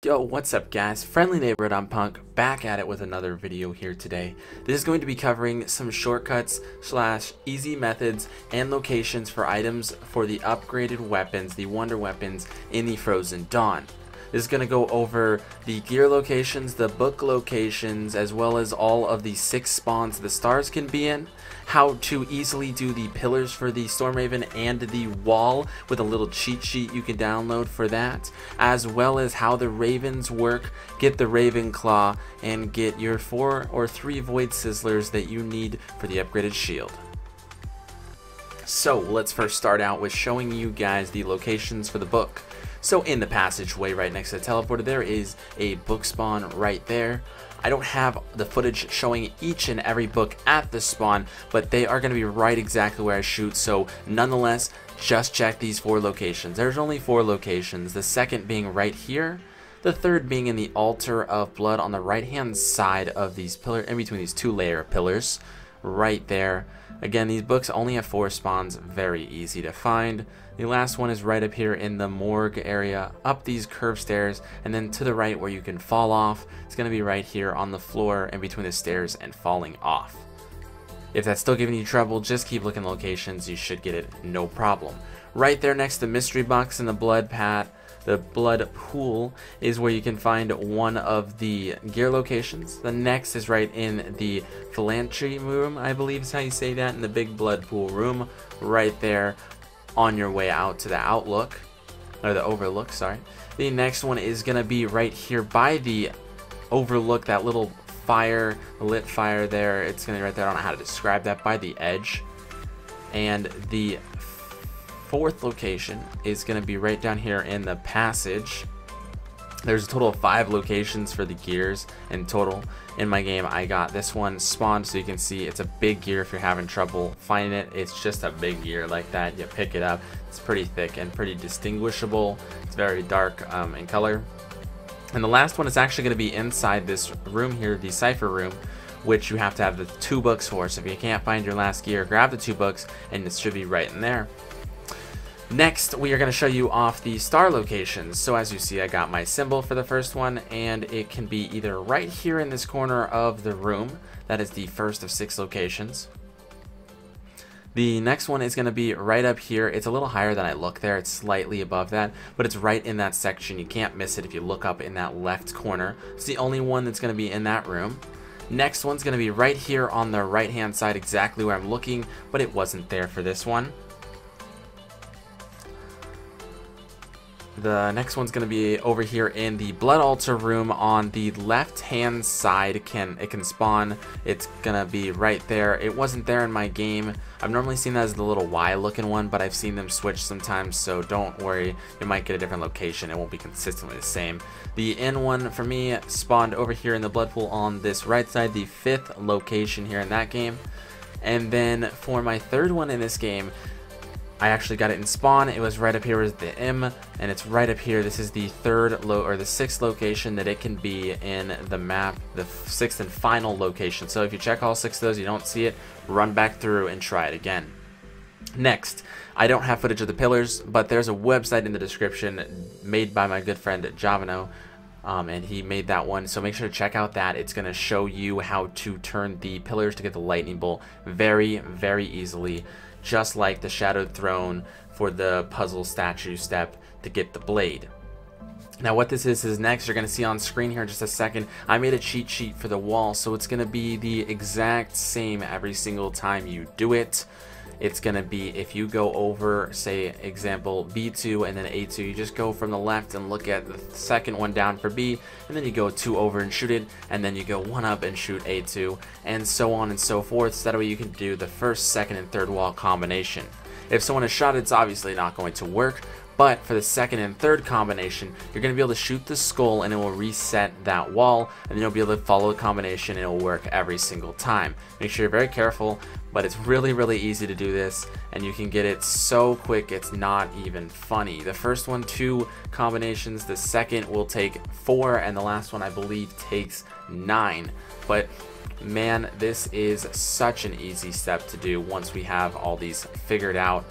Yo, what's up guys? Friendly neighborhood, I'm Punk, back at it with another video here today. This is going to be covering some shortcuts / easy methods and locations for items for the upgraded weapons, the wonder weapons in the Frozen Dawn. This is going to go over the gear locations, the book locations, as well as all of the 6 spawns the stars can be in, how to easily do the pillars for the Stormraven and the wall with a little cheat sheet you can download for that, as well as how the ravens work, get the Raven Claw, and get your 4 or 3 Void Sizzlers that you need for the upgraded shield. So let's first start out with showing you guys the locations for the book. So in the passageway right next to the teleporter, there is a book spawn right there. I don't have the footage showing each and every book at the spawn, but they are going to be right exactly where I shoot, so nonetheless, just check these 4 locations. There's only 4 locations, the second being right here, the third being in the altar of blood on the right hand side of these pillars, in between these 2 layer pillars, right there. Again, these books only have 4 spawns, very easy to find. The last one is right up here in the morgue area, up these curved stairs, and then to the right where you can fall off. It's going to be right here on the floor in between the stairs and falling off. If that's still giving you trouble, just keep looking at locations, you should get it no problem. Right there next to the mystery box and the blood pool is where you can find one of the gear locations. The next is right in the philanthropy room, I believe is how you say that, in the big blood pool room, right there on your way out to the outlook, or the overlook, sorry. The next one is gonna be right here by the overlook, that little fire, lit fire there. It's gonna be right there, I don't know how to describe that, by the edge. And the 4th location is going to be right down here in the passage. There's a total of 5 locations for the gears in total. In my game, I got this one spawned, so you can see it's a big gear. If you're having trouble finding it, it's just a big gear like that. You pick it up. It's pretty thick and pretty distinguishable. It's very dark in color. And the last one is actually going to be inside this room here, the cipher room, which you have to have the 2 books for. So if you can't find your last gear, grab the 2 books, and it should be right in there. Next, we are going to show you off the star locations. So as you see, I got my symbol for the first one, and it can be either right here in this corner of the room. That is the first of 6 locations. The next one is going to be right up here. It's a little higher than I look there. It's slightly above that, but it's right in that section. You can't miss it if you look up in that left corner. It's the only one that's going to be in that room. Next one's going to be right here on the right hand side, exactly where I'm looking, but it wasn't there for this one. The next one's going to be over here in the blood altar room on the left hand side. It can spawn. It's gonna be right there. It wasn't there in my game. I've normally seen that as the little Y looking one, but I've seen them switch sometimes, so don't worry, you might get a different location. It won't be consistently the same. The N one for me spawned over here in the blood pool on this right side, the 5th location here in that game. And then for my 3rd one in this game, I actually got it in spawn. It was right up here with the M, and it's right up here. This is the 6th location that it can be in the map, the 6th and final location. So if you check all 6 of those, you don't see it, run back through and try it again. Next, I don't have footage of the pillars, but there's a website in the description made by my good friend Javano, and he made that one, so make sure to check out that. It's going to show you how to turn the pillars to get the lightning bolt very, very easily, just like the Shadowed Throne for the puzzle statue step to get the blade. Now what this is next, you're going to see on screen here in just a second, I made a cheat sheet for the wall, so it's going to be the exact same every single time you do it. It's going to be, if you go over, say, example, B2 and then A2, you just go from the left and look at the second one down for B, and then you go 2 over and shoot it, and then you go 1 up and shoot A2, and so on and so forth, so that way you can do the 1st, 2nd, and 3rd wall combination. If someone has shot it, it's obviously not going to work, but for the 2nd and 3rd combination, you're going to be able to shoot the skull and it will reset that wall, and then you'll be able to follow the combination and it will work every single time. Make sure you're very careful, but it's really, really easy to do this, and you can get it so quick it's not even funny. The first one, 2 combinations, the second will take 4, and the last one I believe takes 9. But man, this is such an easy step to do once we have all these figured out.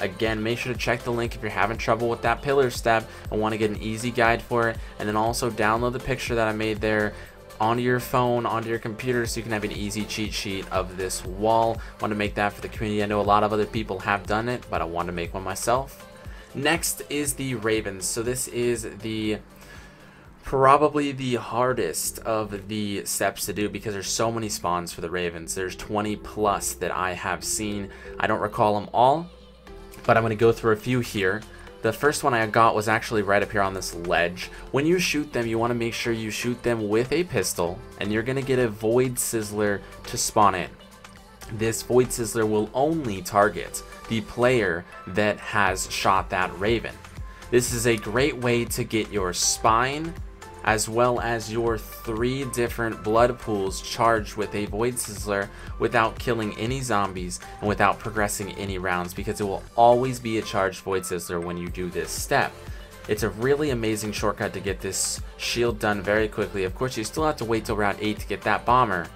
Again, make sure to check the link if you're having trouble with that pillar step and want to get an easy guide for it. And then also download the picture that I made there onto your phone, onto your computer, so you can have an easy cheat sheet of this wall. Want to make that for the community. I know a lot of other people have done it, but I want to make one myself. Next is the Ravens. So this is probably the hardest of the steps to do because there's so many spawns for the Ravens. There's 20 plus that I have seen. I don't recall them all, but I'm going to go through a few here. The first one I got was actually right up here on this ledge. When you shoot them, you want to make sure you shoot them with a pistol, and you're going to get a Void Sizzler to spawn in. This Void Sizzler will only target the player that has shot that Raven. This is a great way to get your spine as well as your 3 different blood pools charged with a Void Sizzler without killing any zombies and without progressing any rounds, because it will always be a charged Void Sizzler when you do this step. It's a really amazing shortcut to get this shield done very quickly. Of course, you still have to wait till round 8 to get that bomber,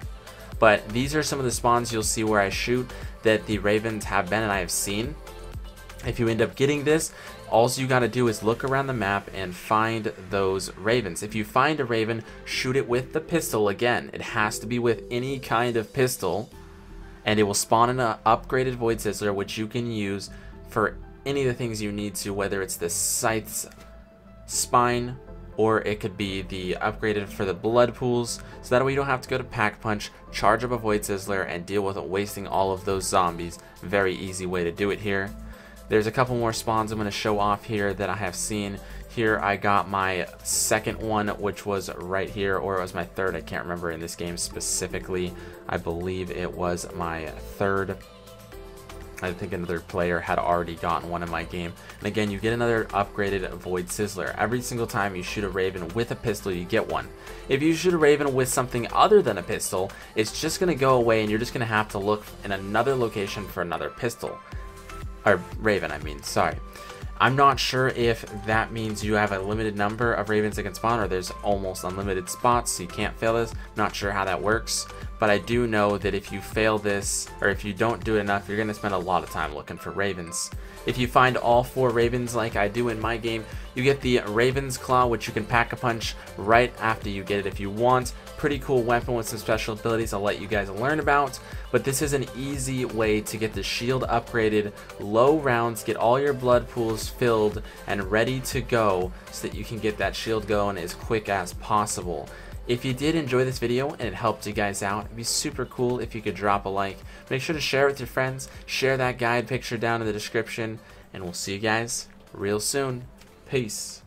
but these are some of the spawns you'll see where I shoot that the Ravens have been and I have seen. If you end up getting this, all you got to do is look around the map and find those Ravens. If you find a Raven, shoot it with the pistol. Again, it has to be with any kind of pistol, and it will spawn in an upgraded Void Sizzler, which you can use for any of the things you need to, whether it's the Scythe's spine, or it could be the upgraded for the blood pools, so that way you don't have to go to Pack Punch, charge up a Void Sizzler, and deal with it wasting all of those zombies. Very easy way to do it here. There's a couple more spawns I'm going to show off here that I have seen. Here I got my second one, which was right here, or it was my third. I can't remember in this game specifically. I believe it was my third. I think another player had already gotten one in my game. And again, you get another upgraded Void Sizzler. Every single time you shoot a Raven with a pistol, you get one. If you shoot a Raven with something other than a pistol, it's just going to go away and you're just going to have to look in another location for another pistol. Or Raven, I mean, sorry. I'm not sure if that means you have a limited number of Ravens that can spawn, or there's almost unlimited spots, so you can't fail this. Not sure how that works, but I do know that if you fail this, or if you don't do it enough, you're going to spend a lot of time looking for Ravens. If you find all 4 Ravens like I do in my game, you get the Raven's Claw, which you can pack a punch right after you get it if you want. Pretty cool weapon with some special abilities I'll let you guys learn about, but this is an easy way to get the shield upgraded, low rounds, get all your blood pools filled and ready to go so that you can get that shield going as quick as possible. If you did enjoy this video and it helped you guys out, it'd be super cool if you could drop a like. Make sure to share it with your friends, share that guide picture down in the description, and we'll see you guys real soon. Peace.